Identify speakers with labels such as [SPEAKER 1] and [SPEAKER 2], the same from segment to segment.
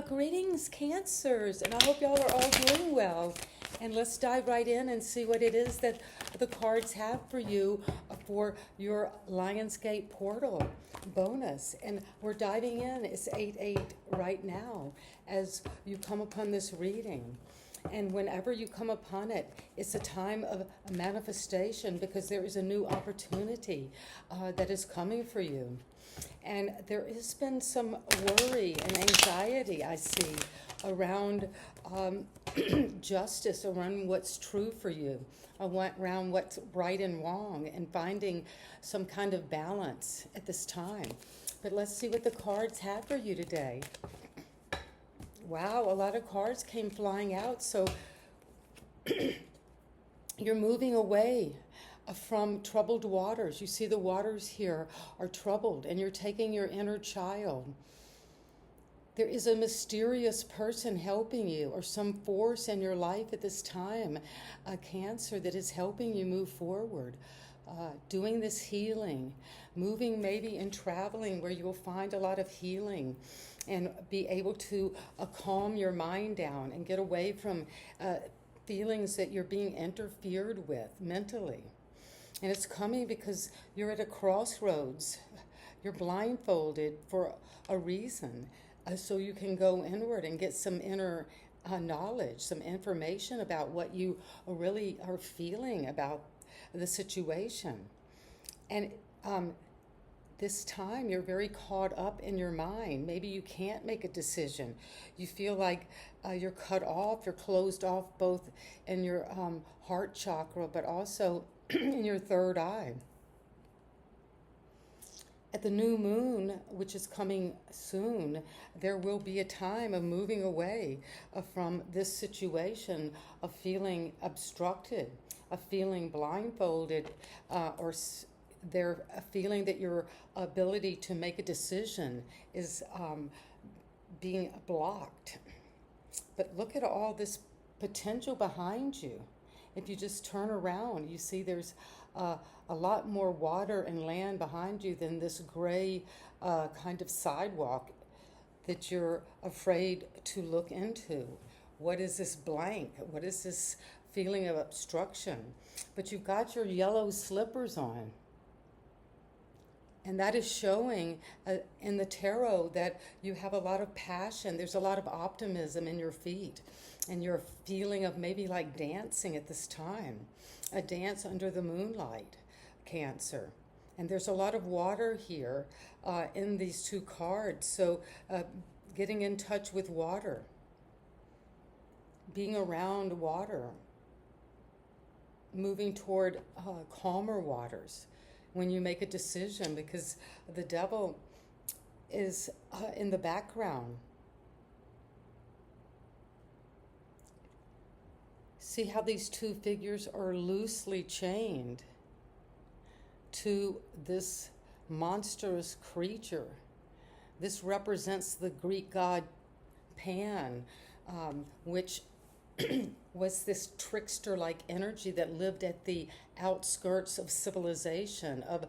[SPEAKER 1] Greetings, Cancers, and I hope y'all are all doing well. And let's dive right in and see what it is that the cards have for you for your Lionsgate Portal bonus. And we're diving in. It's 8-8 right now as you come upon this reading. And whenever you come upon it, it's a time of manifestation because there is a new opportunity that is coming for you. And there has been some worry and anxiety, I see, around justice, around what's true for you, around what's right and wrong, and finding some kind of balance at this time. But let's see what the cards have for you today. Wow, a lot of cards came flying out. So you're moving away from troubled waters. You see the waters here are troubled, and you're taking your inner child. There is a mysterious person helping you, or some force in your life at this time, a Cancer, that is helping you move forward, doing this healing, moving maybe and traveling where you'll find a lot of healing and be able to calm your mind down and get away from feelings that you're being interfered with mentally. And it's coming because you're at a crossroads. You're blindfolded for a reason, so you can go inward and get some inner knowledge, some information about what you really are feeling about the situation. And this time you're very caught up in your mind. Maybe you can't make a decision. You feel like you're cut off, you're closed off both in your heart chakra, but also in your third eye. At the new moon, which is coming soon, there will be a time of moving away from this situation of feeling obstructed, of feeling blindfolded, or they're feeling that your ability to make a decision is being blocked. But look at all this potential behind you. If you just turn around, you see there's a lot more water and land behind you than this gray kind of sidewalk that you're afraid to look into. What is this blank? What is this feeling of obstruction? But you've got your yellow slippers on. And that is showing in the tarot that you have a lot of passion. There's a lot of optimism in your feet. And you're feeling of maybe like dancing at this time. A dance under the moonlight, Cancer. And there's a lot of water here in these two cards. So getting in touch with water. Being around water. Moving toward calmer waters when you make a decision, because the devil is in the background. See how these two figures are loosely chained to this monstrous creature. This represents the Greek god Pan, which was this trickster-like energy that lived at the outskirts of civilization, of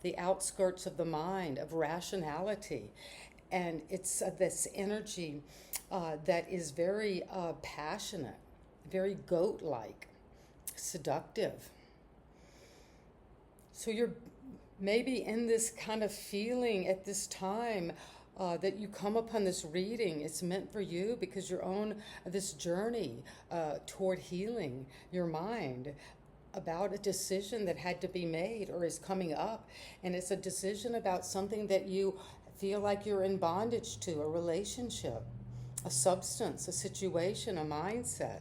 [SPEAKER 1] the outskirts of the mind, of rationality. And it's this energy that is very passionate, very goat-like, seductive. So you're maybe in this kind of feeling at this time that you come upon this reading. It's meant for you because you're on this journey toward healing your mind about a decision that had to be made or is coming up. And it's a decision about something that you feel like you're in bondage to, a relationship, a substance, a situation, a mindset.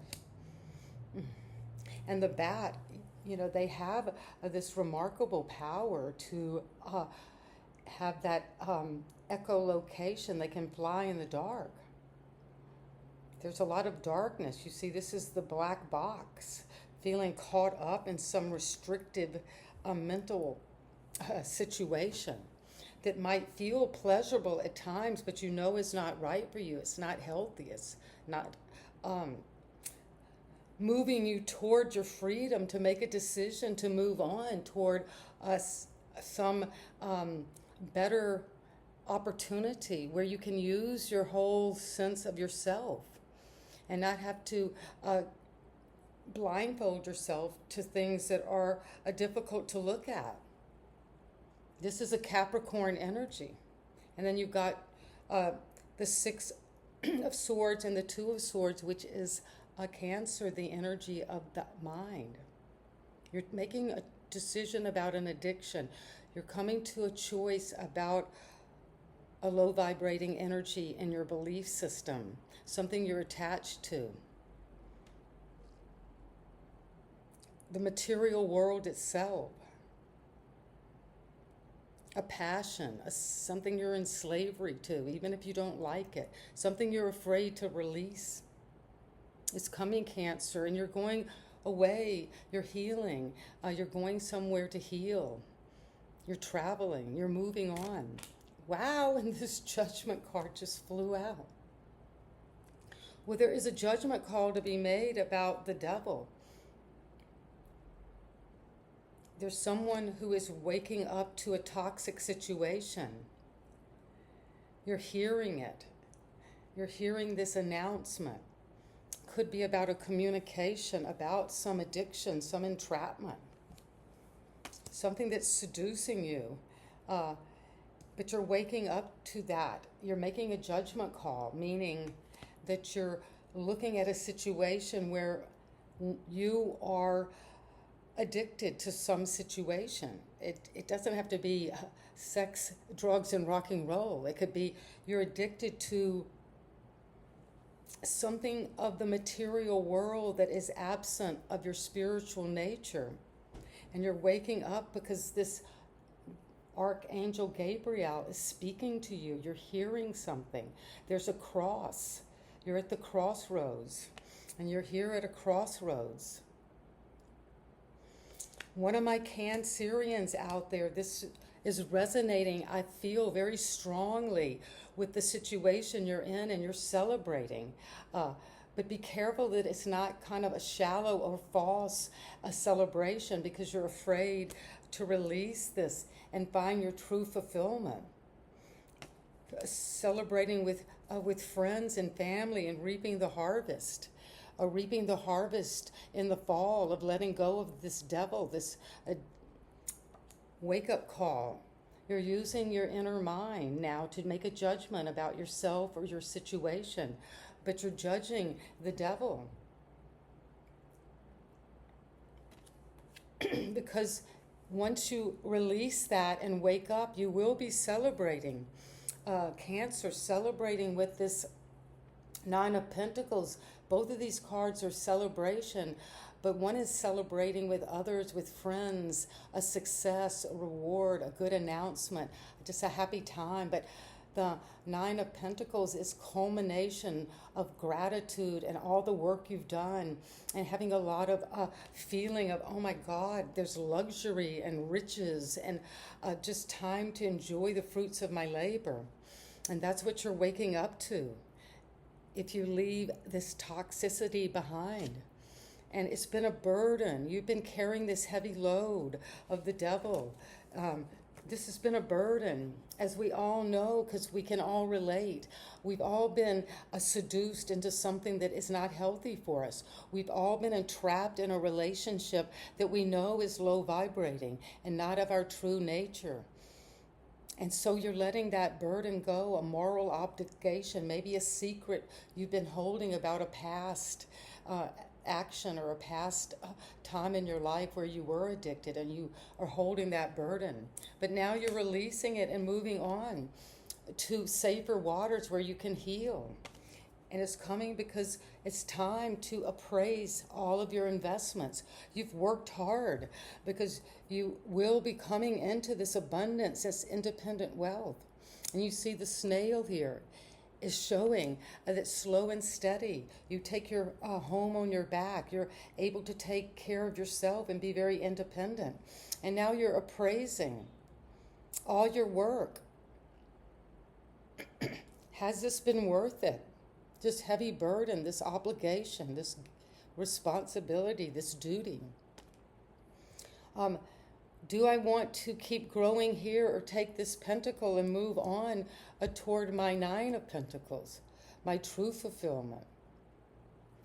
[SPEAKER 1] And the bat, they have this remarkable power to have that echolocation. They can fly in the dark. There's a lot of darkness. You see, this is the black box, feeling caught up in some restrictive mental situation that might feel pleasurable at times, but is not right for you. It's not healthy. It's not moving you toward your freedom to make a decision to move on toward some better opportunity where you can use your whole sense of yourself and not have to blindfold yourself to things that are difficult to look at. This is a Capricorn energy. And then you've got the Six of Swords and the Two of Swords, which is a Cancer, the energy of the mind. You're making a decision about an addiction. You're coming to a choice about a low vibrating energy in your belief system, something you're attached to. The material world itself. A passion, something you're in slavery to, even if you don't like it, something you're afraid to release. It's coming, Cancer, and you're going away, you're healing, you're going somewhere to heal, you're traveling, you're moving on. Wow, and this Judgment card just flew out. Well, there is a judgment call to be made about the devil. There's someone who is waking up to a toxic situation. You're hearing it. You're hearing this announcement. Could be about a communication, about some addiction, some entrapment, something that's seducing you. But you're waking up to that. You're making a judgment call, meaning that you're looking at a situation where you are addicted to some situation. It doesn't have to be sex, drugs, and rock and roll. It could be you're addicted to something of the material world that is absent of your spiritual nature. And you're waking up because this Archangel Gabriel is speaking to you. You're hearing something. There's a cross. You're at the crossroads. And you're here at a crossroads. One of my Cancerians out there, this is resonating, I feel, very strongly with the situation you're in, and you're celebrating. But be careful that it's not kind of a shallow or false celebration, because you're afraid to release this and find your true fulfillment. Celebrating with friends and family and reaping the harvest. Reaping the harvest in the fall of letting go of this devil, this wake-up call. You're using your inner mind now to make a judgment about yourself or your situation, but you're judging the devil. Because once you release that and wake up, you will be celebrating. Cancer, celebrating with this Nine of Pentacles. Both of these cards are celebration, but one is celebrating with others, with friends, a success, a reward, a good announcement, just a happy time. But the Nine of Pentacles is culmination of gratitude and all the work you've done, and having a lot of feeling of, oh my God, there's luxury and riches and just time to enjoy the fruits of my labor. And that's what you're waking up to if you leave this toxicity behind. And it's been a burden. You've been carrying this heavy load of the devil. This has been a burden, as we all know, because we can all relate. We've all been seduced into something that is not healthy for us. We've all been entrapped in a relationship that we know is low vibrating and not of our true nature. And so you're letting that burden go, a moral obligation, maybe a secret you've been holding about a past action or a past time in your life where you were addicted, and you are holding that burden. But now you're releasing it and moving on to safer waters where you can heal. And it's coming because it's time to appraise all of your investments. You've worked hard because you will be coming into this abundance, this independent wealth. And you see the snail here is showing that it's slow and steady. You take your home on your back. You're able to take care of yourself and be very independent. And now you're appraising all your work. Has this been worth it? This heavy burden, this obligation, this responsibility, this duty. Do I want to keep growing here or take this pentacle and move on toward my 9 of Pentacles, my true fulfillment,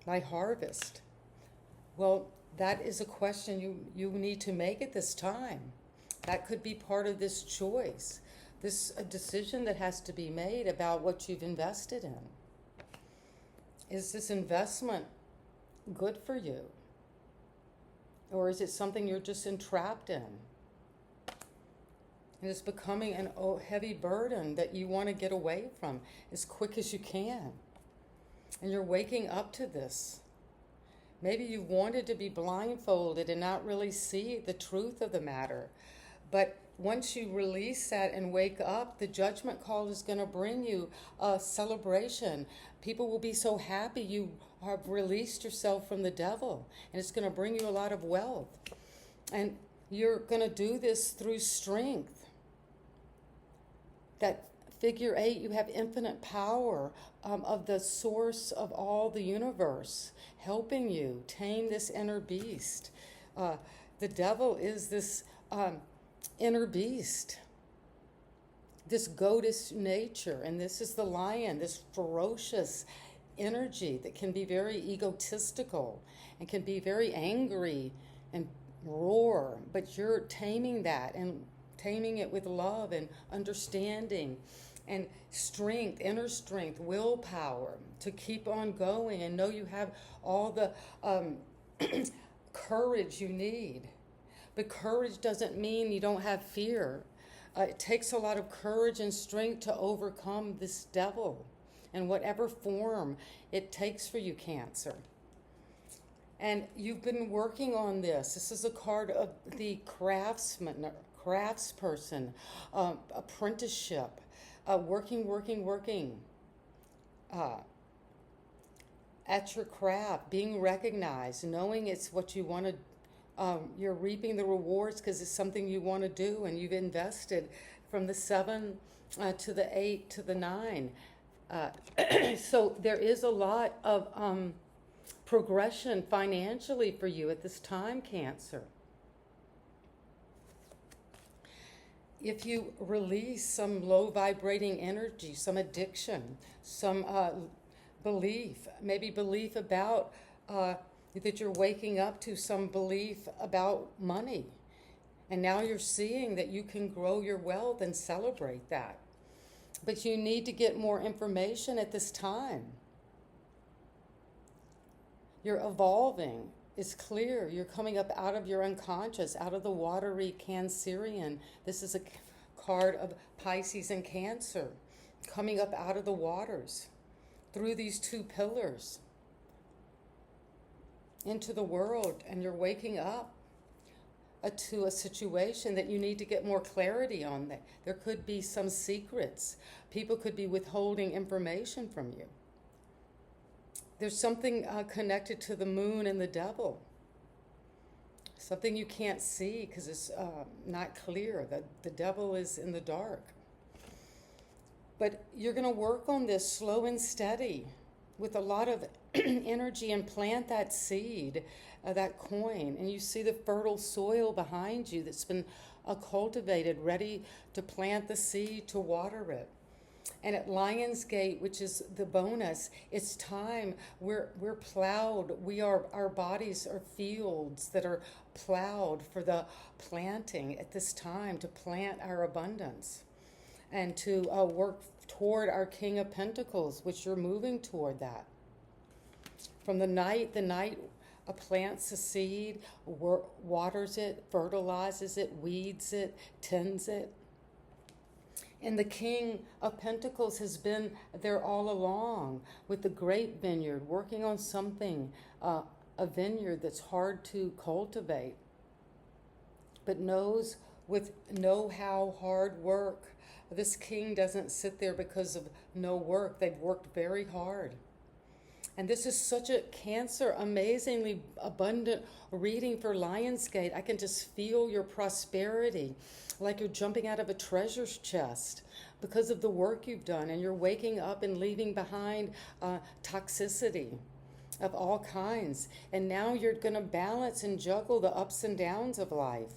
[SPEAKER 1] my harvest? Well, that is a question you need to make at this time. That could be part of this choice, this a decision that has to be made about what you've invested in. Is this investment good for you? Or is it something you're just entrapped in? And it's becoming a heavy burden that you want to get away from as quick as you can. And you're waking up to this. Maybe you wanted to be blindfolded and not really see the truth of the matter. But once you release that and wake up, the judgment call is going to bring you a celebration. People will be so happy you have released yourself from the devil. And it's going to bring you a lot of wealth. And you're going to do this through strength. That figure 8, you have infinite power of the source of all the universe helping you tame this inner beast. The devil is this inner beast, this goatish nature, and this is the lion, this ferocious energy that can be very egotistical and can be very angry and roar, but you're taming that and taming it with love and understanding and strength, inner strength, willpower to keep on going and know you have all the courage you need. But courage doesn't mean you don't have fear. It takes a lot of courage and strength to overcome this devil in whatever form it takes for you, Cancer. And you've been working on this. This is a card of the craftsperson, apprenticeship, working at your craft, being recognized, knowing it's what you want to. You're reaping the rewards because it's something you want to do, and you've invested from the 7 to the 8 to the 9. So there is a lot of progression financially for you at this time, Cancer. If you release some low vibrating energy, some addiction, some belief, maybe belief about that you're waking up to some belief about money. And now you're seeing that you can grow your wealth and celebrate that. But you need to get more information at this time. You're evolving. It's clear. You're coming up out of your unconscious, out of the watery Cancerian. This is a card of Pisces and Cancer, coming up out of the waters through these 2 pillars into the world, and you're waking up to a situation that you need to get more clarity on. That there could be some secrets. People could be withholding information from you. There's something connected to the moon and the devil. Something you can't see because it's not clear. The devil is in the dark. But you're going to work on this slow and steady with a lot of energy and plant that seed, that coin. And you see the fertile soil behind you that's been cultivated, ready to plant the seed, to water it. And at Lionsgate, which is the bonus, it's time. We're plowed. Our bodies are fields that are plowed for the planting at this time, to plant our abundance and to work toward our King of Pentacles, which you're moving toward that. From the night plants a seed, waters it, fertilizes it, weeds it, tends it. And the King of Pentacles has been there all along with the grape vineyard, working on something, a vineyard that's hard to cultivate, but knows with know-how, hard work. This king doesn't sit there because of no work. They've worked very hard. And this is such a Cancer, amazingly abundant reading for Lionsgate. I can just feel your prosperity, like you're jumping out of a treasure chest because of the work you've done, and you're waking up and leaving behind toxicity of all kinds. And now you're going to balance and juggle the ups and downs of life.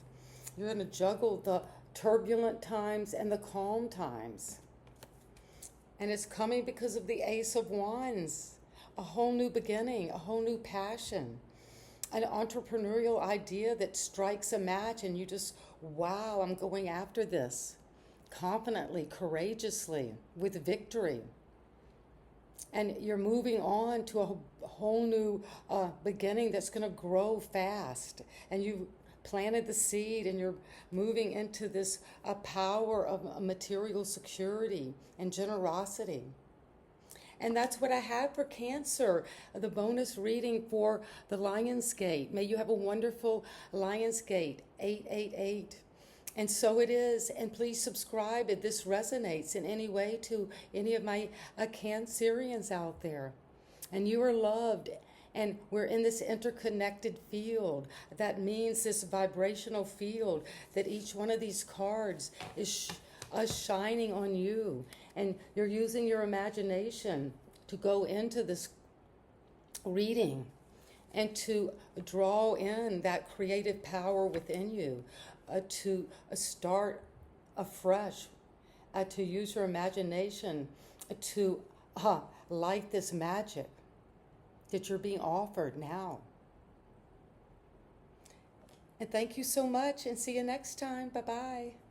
[SPEAKER 1] You're going to juggle the turbulent times and the calm times. And it's coming because of the Ace of Wands. A whole new beginning, a whole new passion, an entrepreneurial idea that strikes a match and you just, wow, I'm going after this confidently, courageously, with victory. And you're moving on to a whole new beginning that's going to grow fast. And you planted the seed and you're moving into this power of material security and generosity. And that's what I have for Cancer, the bonus reading for the Lionsgate. May you have a wonderful Lionsgate 888. And so it is. And please subscribe if this resonates in any way to any of my Cancerians out there. And you are loved. And we're in this interconnected field. That means this vibrational field that each one of these cards is shining on you. And you're using your imagination to go into this reading and to draw in that creative power within you, to start afresh, to use your imagination to light this magic that you're being offered now. And thank you so much, and see you next time. Bye-bye.